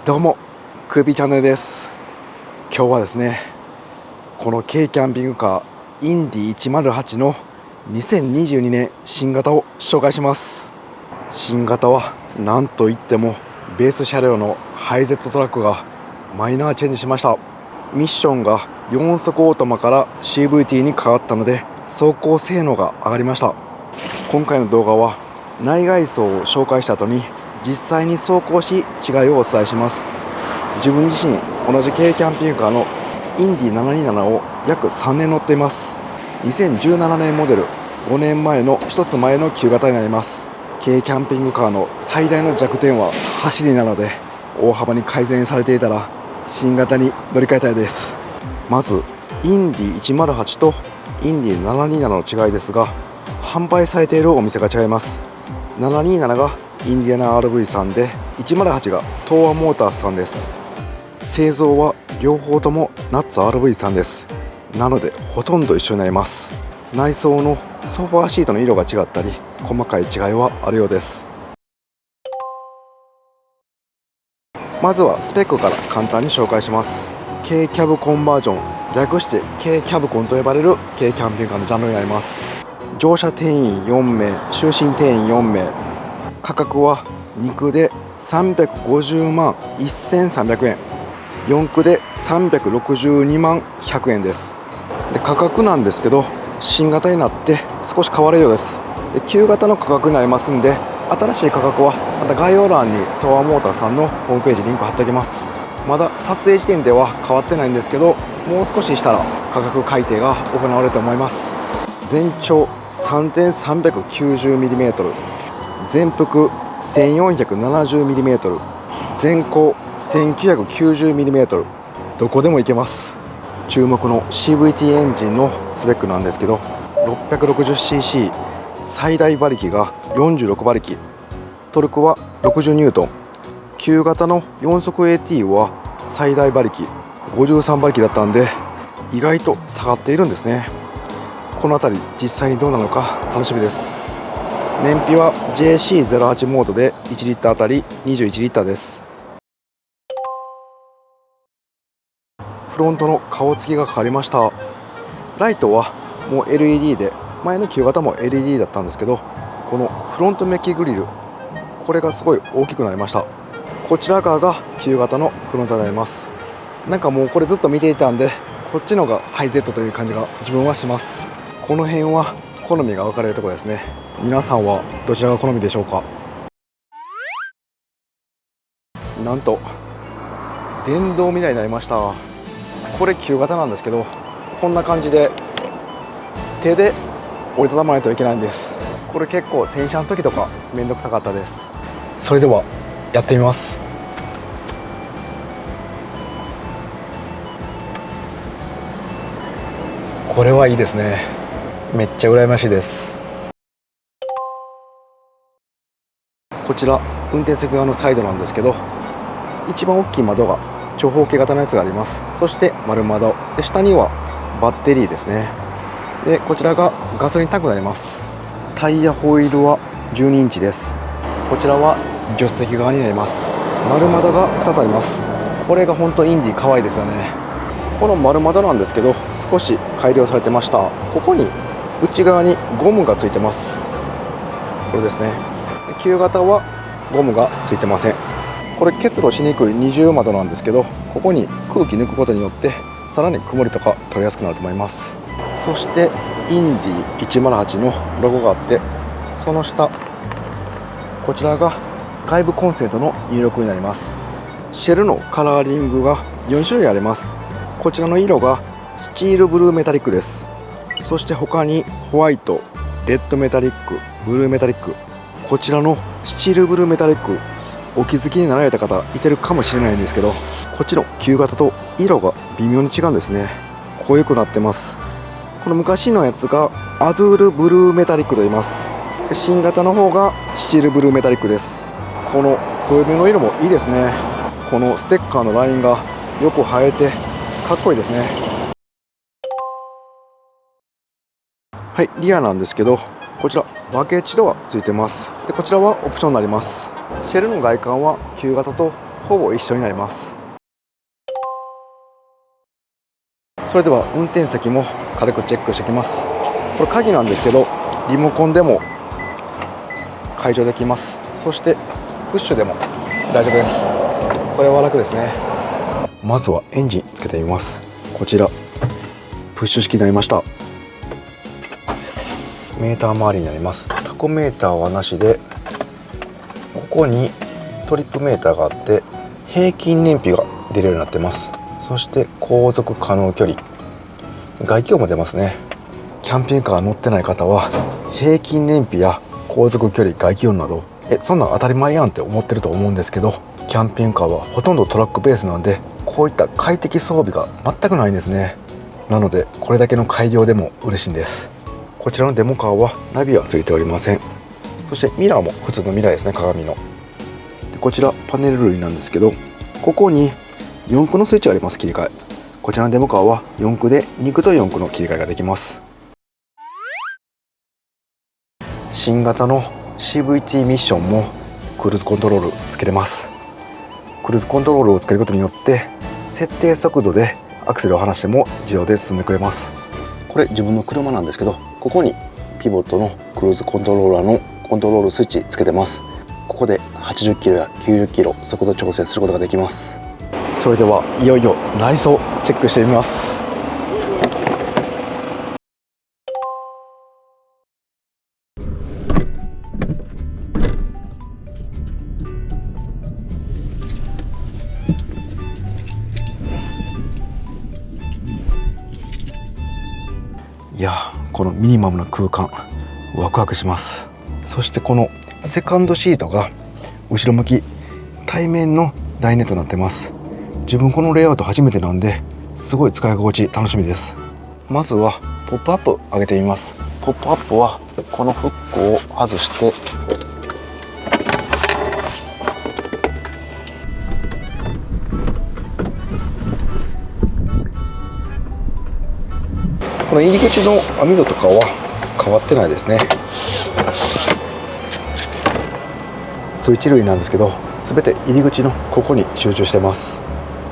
どうも、クービーチャンネルです。今日はですね、この軽キャンピングカーインディ108の2022年新型を紹介します。新型はなんといってもベース車両のハイゼットトラックがマイナーチェンジしました。ミッションが4速オートマから CVT に変わったので走行性能が上がりました。今回の動画は内外装を紹介した後に実際に走行し違いをお伝えします。自分自身同じ軽キャンピングカーのインディ727を約3年乗っています。2017年モデル、5年前の1つ前の旧型になります。軽キャンピングカーの最大の弱点は走りなので、大幅に改善されていたら新型に乗り換えたいです。まずインディ108とインディ727の違いですが、販売されているお店が違います。727がインディアナ RV さんで、108が東亜モータースさんです。製造は両方ともナッツ RV さんです。なのでほとんど一緒になります。内装のソファーシートの色が違ったり細かい違いはあるようです。まずはスペックから簡単に紹介します。軽キャブコンバージョン、略して軽キャブコンと呼ばれる軽キャンピングカーのジャンルになります。乗車定員4名、就寝定員4名、価格は2区で350万1300円、4区で362万100円です。で、価格なんですけど、新型になって少し変わるようです。で、旧型の価格になりますんで、新しい価格はまた概要欄に東亜モーターさんのホームページリンク貼っておきます。まだ撮影時点では変わってないんですけど、もう少ししたら価格改定が行われると思います。全長 3390mm、 全幅 1470mm、 全高 1990mm、 どこでも行けます。注目の CVT エンジンのスペックなんですけど、 660cc、 最大馬力が46馬力、トルクは60ニュートン、旧型の4速 AT は最大馬力53馬力だったんで、意外と下がっているんですね。この辺り実際にどうなのか楽しみです。燃費は JC08 モードで1リッターあたり21リッターです。フロントの顔つきが変わりました。ライトはもう LED で、前の旧型も LED だったんですけど、このフロントメッキグリル、これがすごい大きくなりました。こちら側が旧型のフロントになります。なんかもうこれずっと見ていたんで、こっちのがハイゼットという感じが自分はします。この辺は好みが分かれるところですね。皆さんはどちらが好みでしょうか。なんと電動みたいになりました。これ旧型なんですけど、こんな感じで手で折りたたまないといけないんです。これ結構洗車の時とかめんどくさかったです。それではやってみます。これはいいですね。めっちゃ羨ましいです。こちら運転席側のサイドなんですけど、一番大きい窓が長方形型のやつがあります。そして丸窓で、下にはバッテリーですね。で、こちらがガソリンタンクになります。タイヤホイールは12インチです。こちらは助手席側になります。丸窓が2つあります。これが本当インディ可愛いですよね。この丸窓なんですけど、少し改良されてました。ここに内側にゴムがついてます。これですね。旧型はゴムがついてません。これ結露しにくい二重窓なんですけど、ここに空気抜くことによってさらに曇りとか取りやすくなると思います。そしてインディ108のロゴがあって、その下、こちらが外部コンセントの入力になります。シェルのカラーリングが4種類あります。こちらの色がスチールブルーメタリックです。そして他にホワイト、レッドメタリック、ブルーメタリック、こちらのスチールブルーメタリック、お気づきになられた方いてるかもしれないんですけど、こっちの旧型と色が微妙に違うんですね。濃くなってます。この昔のやつがアズールブルーメタリックと言います。新型の方がスチールブルーメタリックです。この濃いめの色もいいですね。このステッカーのラインがよく映えてかっこいいですね。はい、リアなんですけど、こちらバケッジドアついてます。で、こちらはオプションになります。シェルの外観は旧型とほぼ一緒になります。それでは運転席も軽くチェックしてきます。これ鍵なんですけど、リモコンでも解除できます。そしてプッシュでも大丈夫です。これは楽ですね。まずはエンジンつけてみます。こちらプッシュ式になりました。メーター周りになります。タコメーターはなしで、ここにトリップメーターがあって平均燃費が出るようになってます。そして航続可能距離、外気温も出ますね。キャンピングカー乗ってない方は平均燃費や航続距離、外気温などそんなん当たり前やんって思ってると思うんですけど、キャンピングカーはほとんどトラックベースなんで、こういった快適装備が全くないんですね。なのでこれだけの改良でも嬉しいんです。こちらのデモカーはナビはついておりません。そしてミラーも普通のミラーですね、鏡の。でこちらパネル類なんですけど、ここに4駆のスイッチがあります。切り替え、こちらのデモカーは4駆で2駆と4駆の切り替えができます。新型の CVT ミッションもクルーズコントロールつけれます。クルーズコントロールをつけることによって設定速度でアクセルを離しても自動で進んでくれます。これ自分の車なんですけど、ここにピボットのクルーズコントローラーのコントロールスイッチつけてます。ここで80キロや90キロ速度調整することができます。それではいよいよ内装チェックしてみます。いや、このミニマムな空間ワクワクします。そしてこのセカンドシートが後ろ向き対面の台根となってます。自分このレイアウト初めてなんですごい使い心地楽しみです。まずはポップアップ上げてみます。ポップアップはこのフックを外してこの入り口の網戸とかは変わってないですね。スイッチ類なんですけど、全て入り口のここに集中してます。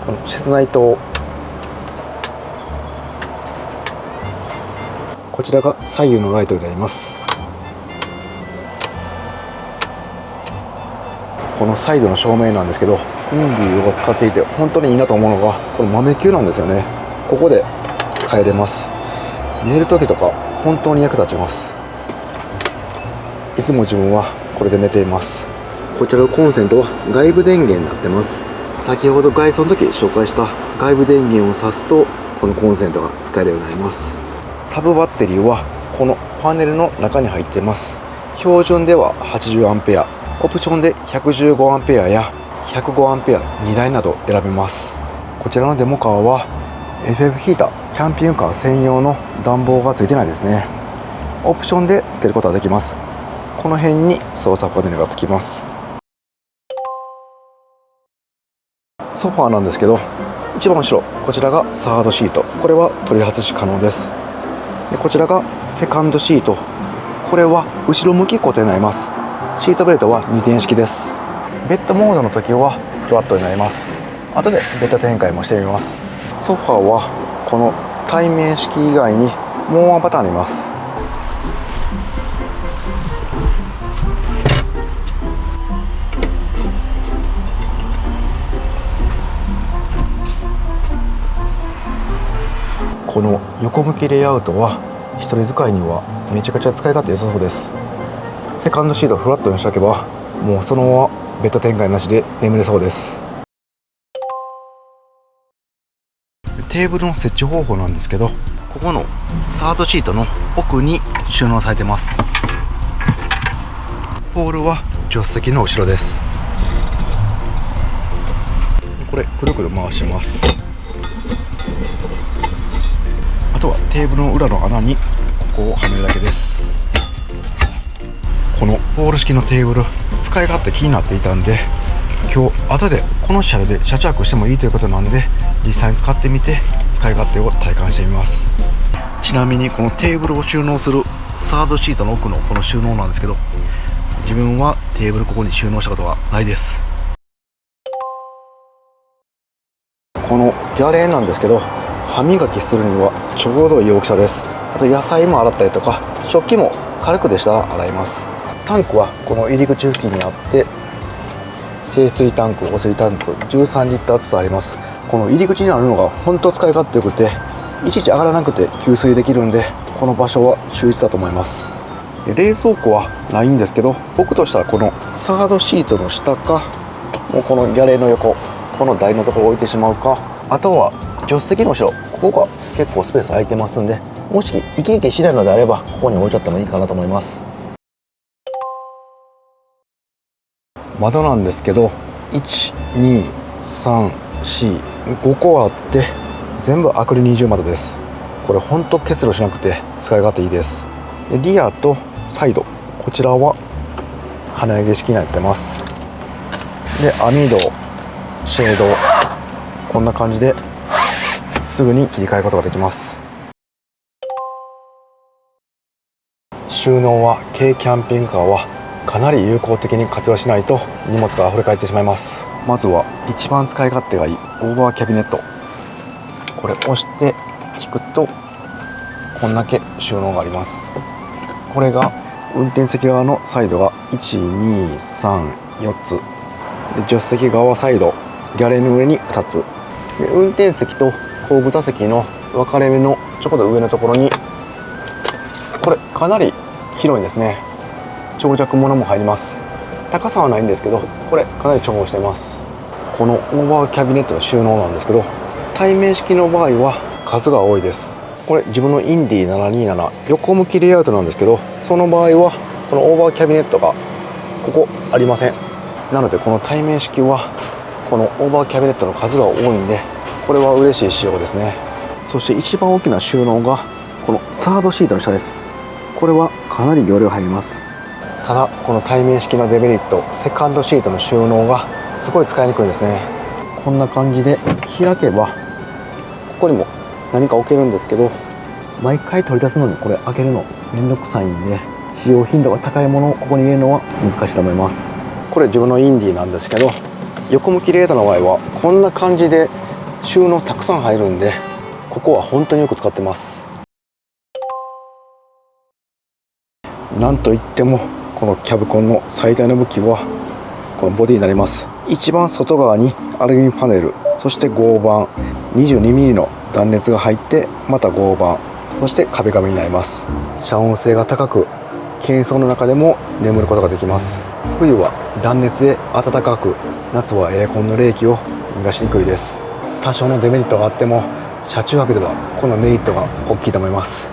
この室内灯、こちらが左右のライトになります。このサイドの照明なんですけど、インディを使っていて本当にいいなと思うのがこの豆球なんですよね。ここで変えれます。寝る時とか本当に役立ちます。いつも自分はこれで寝ています。こちらのコンセントは外部電源になってます。先ほど外装の時紹介した外部電源を挿すとこのコンセントが使えるようになります。サブバッテリーはこのパネルの中に入っています。標準では 80A、 オプションで 115A や 105A 2台など選べます。こちらのデモカーは FF ヒーター、キャンピングカー専用の暖房がついてないですね。オプションでつけることができます。この辺に操作パネルがつきます。ソファーなんですけど、一番後ろこちらがサードシート、これは取り外し可能です。でこちらがセカンドシート、これは後ろ向き固定になります。シートベルトは2点式です。ベッドモードの時はフラットになります。後でベッド展開もしてみます。ソファーはこの対面式以外にもうワンパターンあります。この横向きレイアウトは一人使いにはめちゃくちゃ使い勝手良さそうです。セカンドシートをフラットにしておけばもうそのままベッド展開なしで眠れそうです。テーブルの設置方法なんですけど、ここのサードシートの奥に収納されてます。ポールは助手席の後ろです。これくるくる回します。あとはテーブルの裏の穴にここをはめるだけです。このポール式のテーブル使い勝手気になっていたんで、今日後でこの車両で車中泊してもいいということなんで実際に使ってみて使い勝手を体感してみます。ちなみにこのテーブルを収納するサードシートの奥のこの収納なんですけど、自分はテーブルここに収納したことはないです。このギャレーなんですけど、歯磨きするにはちょうどいい大きさです。あと野菜も洗ったりとか食器も軽くでしたら洗います。タンクはこの入り口付近にあって、清水タンク、汚水タンク13リッターずつあります。この入り口にあるのが本当使い勝手よくて、いちいち上がらなくて給水できるんで、この場所は秀逸だと思います。冷蔵庫はないんですけど、僕としたらこのサードシートの下か、もうこのギャレーの横、この台のところ置いてしまうか、あとは助手席の後ろ、ここが結構スペース空いてますんで、もしイケイケしないのであればここに置いちゃってもいいかなと思います。窓なんですけど、1,2,3,4,5個あって、全部アクリル二重窓です。これほんと結露しなくて使い勝手いいです。でリアとサイド、こちらは花上げ式になってます。で網戸、シェード、こんな感じですぐに切り替えることができます。収納は軽キャンピングカーはかなり有効的に活用しないと荷物が溢れ返ってしまいます。まずは一番使い勝手がいいオーバーキャビネット、これ押して引くとこんだけ収納があります。これが運転席側のサイドが1,2,3,4つで、助手席側サイドギャレーの上に2つで、運転席と後部座席の分かれ目のちょこっと上のところに、これかなり広いんですね。長尺物も入ります。高さはないんですけど、これかなり重宝しています。このオーバーキャビネットの収納なんですけど、対面式の場合は数が多いです。これ自分のインディ727横向きレイアウトなんですけど、その場合はこのオーバーキャビネットがここありません。なのでこの対面式はこのオーバーキャビネットの数が多いんで、これは嬉しい仕様ですね。そして一番大きな収納がこのサードシートの下です。これはかなり容量入ります。ただこの対面式のデメリット、セカンドシートの収納がすごい使いにくいんですね。こんな感じで開けばここにも何か置けるんですけど、毎回取り出すのにこれ開けるのめんどくさいんで、使用頻度が高いものをここに入れるのは難しいと思います。これ自分のインディなんですけど、横向きレーダーの場合はこんな感じで収納たくさん入るんで、ここは本当によく使ってます。なんといってもこのキャブコンの最大の武器はこのボディになります。一番外側にアルミパネル、そして合板 22mm の断熱が入って、また合板、そして壁紙になります。遮音性が高く、軽装の中でも眠ることができます。冬は断熱で暖かく、夏はエアコンの冷気を逃がしにくいです。多少のデメリットがあっても車中泊ではこのメリットが大きいと思います。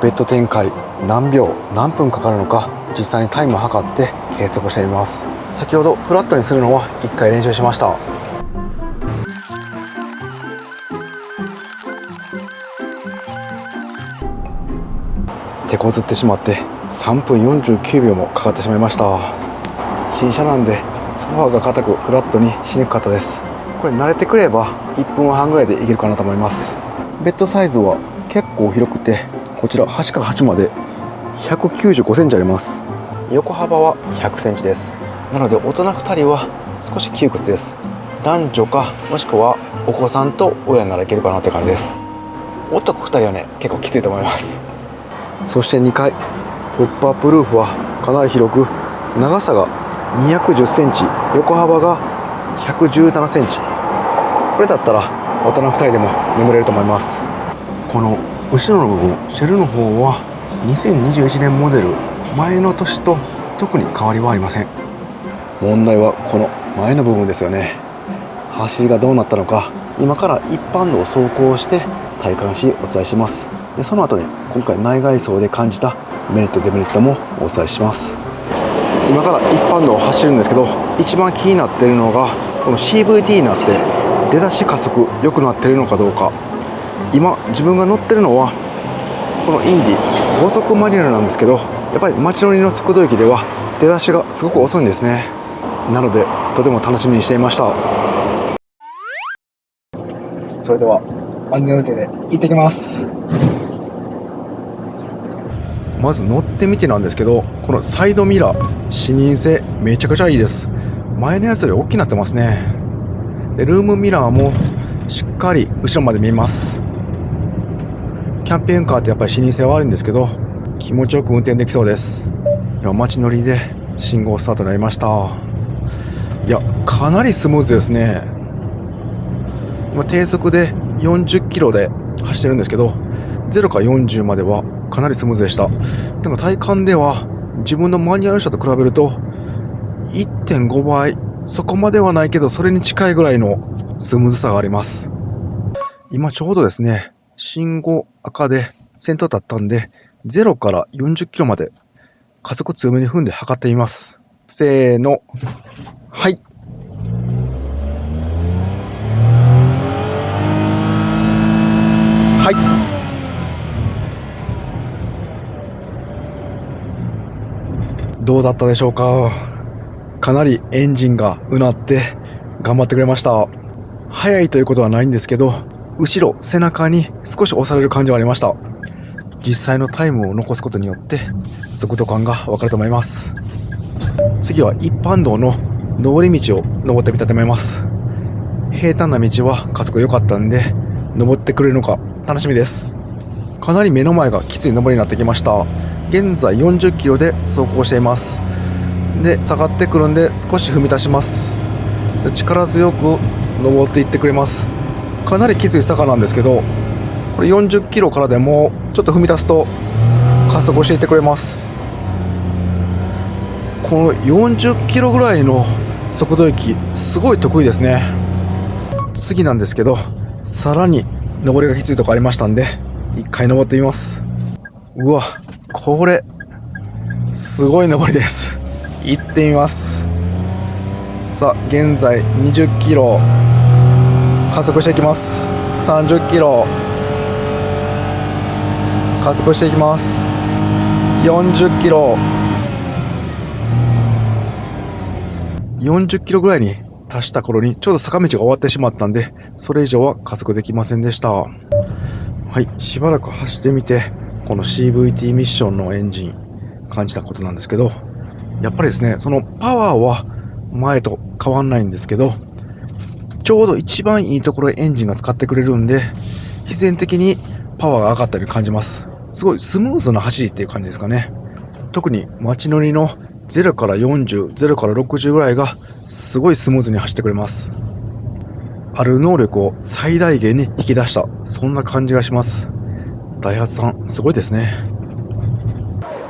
ベッド展開何秒何分かかるのか、実際にタイムを測って計測してみます。先ほどフラットにするのは1回練習しました。手こずってしまって3分49秒もかかってしまいました。新車なんでソファーが硬くフラットにしにくかったです。これ慣れてくれば1分半ぐらいでいけるかなと思います。ベッドサイズは結構広くて、こちら端から端まで195センチあります。横幅は100センチです。なので大人2人は少し窮屈です。男女かもしくはお子さんと親ならいけるかなって感じです。男2人はね結構きついと思います。そして2階ポップアップルーフはかなり広く、長さが210センチ、横幅が117センチ。これだったら大人2人でも眠れると思います。この後ろの部分、シェルの方は2021年モデル、前の年と特に変わりはありません。問題はこの前の部分ですよね。走りがどうなったのか、今から一般道を走行して体感しお伝えします。でその後に今回内外装で感じたメリットデメリットもお伝えします。今から一般道を走るんですけど、一番気になっているのがこの CVT になって出だし加速良くなっているのかどうか。今自分が乗ってるのはこのインディ5速マニュアルなんですけど、やっぱり街乗りの速度域では出だしがすごく遅いんですね。なのでとても楽しみにしていました。それでは安全運転で行ってきます。まず乗ってみてなんですけど、このサイドミラー視認性めちゃくちゃいいです。前のやつより大きくなってますね。でルームミラーもしっかり後ろまで見えます。キャンピングカーってやっぱり視認性は悪いんですけど、気持ちよく運転できそうです。今街乗りで信号スタートになりました。いや、かなりスムーズですね。今低速で40キロで走ってるんですけど、0から40まではかなりスムーズでした。でも体感では自分のマニュアル車と比べると 1.5 倍、そこまではないけどそれに近いぐらいのスムーズさがあります。今ちょうどですね、信号赤で先頭立ったんで、0から40キロまで加速強めに踏んで測ってみます。せーの、はい。はい。どうだったでしょうか。かなりエンジンがうなって頑張ってくれました。速いということはないんですけど、後ろ背中に少し押される感じはありました。実際のタイムを残すことによって速度感が分かると思います。次は一般道の上り道を登ってみたいと思います。平坦な道は加速良かったんで、登ってくれるのか楽しみです。かなり目の前がきつい登りになってきました。現在40キロで走行しています。で下がってくるんで少し踏み出します。で力強く登っていってくれます。かなりきつい坂なんですけど、これ40キロからでもちょっと踏み出すと加速していってくれます。この40キロぐらいの速度域すごい得意ですね。次なんですけど、さらに登りがきついとこありましたんで一回登ってみます。うわ、これすごい登りです。行ってみます。さあ現在20キロ加速していきます。30キロ加速していきます。40キロ40キロぐらいに達した頃にちょうど坂道が終わってしまったんで、それ以上は加速できませんでした。はい、しばらく走ってみてこの CVT ミッションのエンジン感じたことなんですけど、やっぱりですね、そのパワーは前と変わんないんですけど、ちょうど一番いいところへエンジンが使ってくれるんで、必然的にパワーが上がったように感じます。すごいスムーズな走りっていう感じですかね。特に街乗りの0から40、0から60ぐらいがすごいスムーズに走ってくれます。ある能力を最大限に引き出した、そんな感じがします。ダイハツさんすごいですね。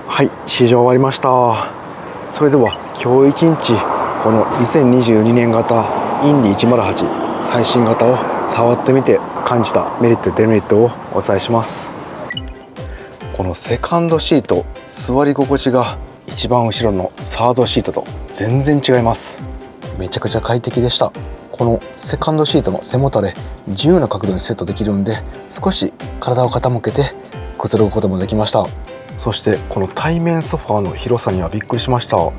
はい、試乗終わりました。それでは今日一日この2022年型インディ108最新型を触ってみて感じたメリットデメリットをお伝えします。このセカンドシート、座り心地が一番後ろのサードシートと全然違います。めちゃくちゃ快適でした。このセカンドシートの背もたれ自由な角度にセットできるんで、少し体を傾けてくつろぐこともできました。そしてこの対面ソファーの広さにはびっくりしました。大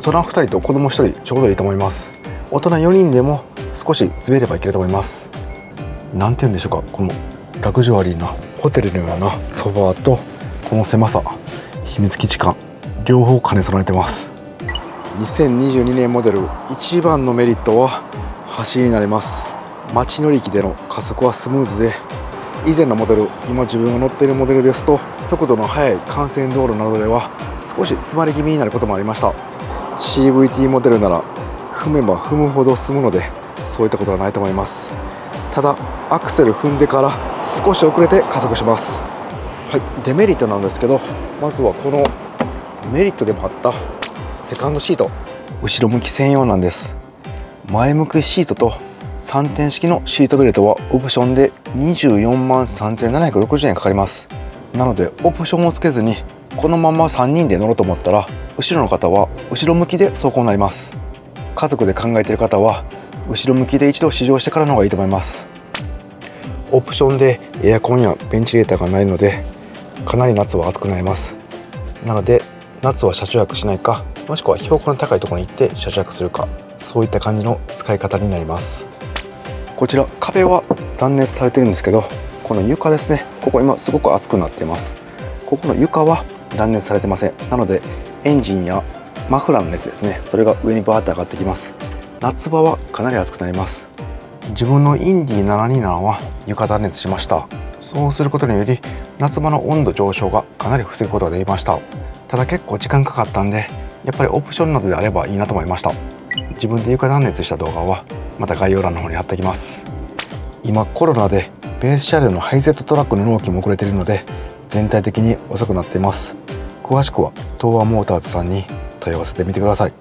人2人と子供1人ちょうどいいと思います。大人4人でも少し詰めればいけると思います。なんて言うんでしょうか、このラグジュアリーなホテルのようなソファーとこの狭さ、秘密基地感両方兼ね備えてます。2022年モデル一番のメリットは走りになります。街乗り機での加速はスムーズで、以前のモデル、今自分が乗っているモデルですと速度の速い幹線道路などでは少し詰まり気味になることもありました。 CVT モデルなら踏めば踏むほど進むので、そういったことはないと思います。ただアクセル踏んでから少し遅れて加速します。はい、デメリットなんですけど、まずはこのメリットでもあったセカンドシート、後ろ向き専用なんです。前向きシートと3点式のシートベルトはオプションで24万3760円かかります。なのでオプションをつけずにこのまま3人で乗ろうと思ったら、後ろの方は後ろ向きで走行になります。家族で考えている方は後ろ向きで一度試乗してからの方がいいと思います。オプションでエアコンやベンチレーターがないので、かなり夏は暑くなります。なので夏は車中泊しないか、もしくは標高の高いところに行って車中泊するか、そういった感じの使い方になります。こちら壁は断熱されてるんですけど、この床ですね、ここ今すごく熱くなっています。ここの床は断熱されてません。なのでエンジンやマフラーの熱ですね、それが上にバーって上がってきます。夏場はかなり暑くなります。自分のインディ727は床断熱しました。そうすることにより夏場の温度上昇がかなり防ぐことができました。ただ結構時間かかったんで、やっぱりオプションなどであればいいなと思いました。自分で床断熱した動画はまた概要欄の方に貼っておきます。今コロナでベース車両のハイセットトラックの納期も遅れているので、全体的に遅くなっています。詳しくは東亜モーターズさんに問い合わせてみてください。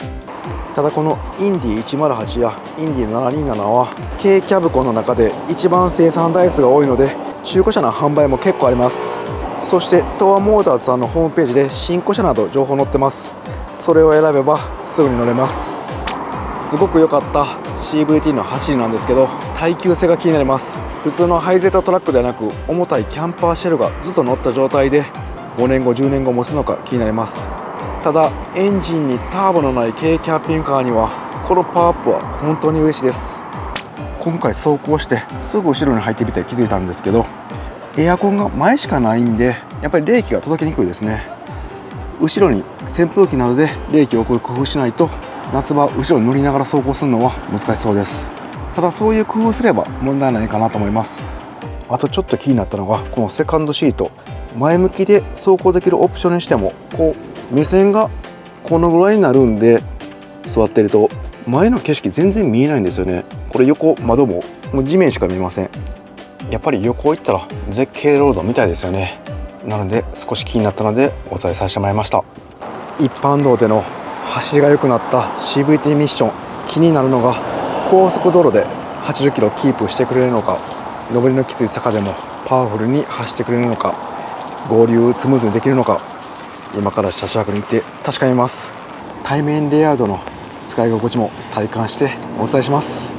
ただこのインディ108やインディ727は軽キャブコンの中で一番生産台数が多いので、中古車の販売も結構あります。そして東亜モーターズさんのホームページで新古車など情報載ってます。それを選べばすぐに乗れます。すごく良かった CVT の走りなんですけど、耐久性が気になります。普通のハイゼットトラックではなく、重たいキャンパーシェルがずっと乗った状態で5年後10年後持つのか気になります。ただエンジンにターボのない軽キャンピングカーにはこのパワーアップは本当に嬉しいです。今回走行してすぐ後ろに入ってみて気づいたんですけど、エアコンが前しかないんで、やっぱり冷気が届きにくいですね。後ろに扇風機などで冷気を送る工夫しないと、夏場後ろに乗りながら走行するのは難しそうです。ただそういう工夫すれば問題ないかなと思います。あとちょっと気になったのが、このセカンドシート、前向きで走行できるオプションにしてもこう目線がこのぐらいになるんで、座ってると前の景色全然見えないんですよね。これ横窓も地面しか見えません。やっぱり旅行行ったら絶景ロードみたいですよね。なので少し気になったのでお伝えさせてもらいました。一般道での走りが良くなった CVT ミッション、気になるのが高速道路で80キロキープしてくれるのか、上りのきつい坂でもパワフルに走ってくれるのか、合流スムーズにできるのか、今から車種博に行って確かめます。対面レイアウトの使い心地も体感してお伝えします。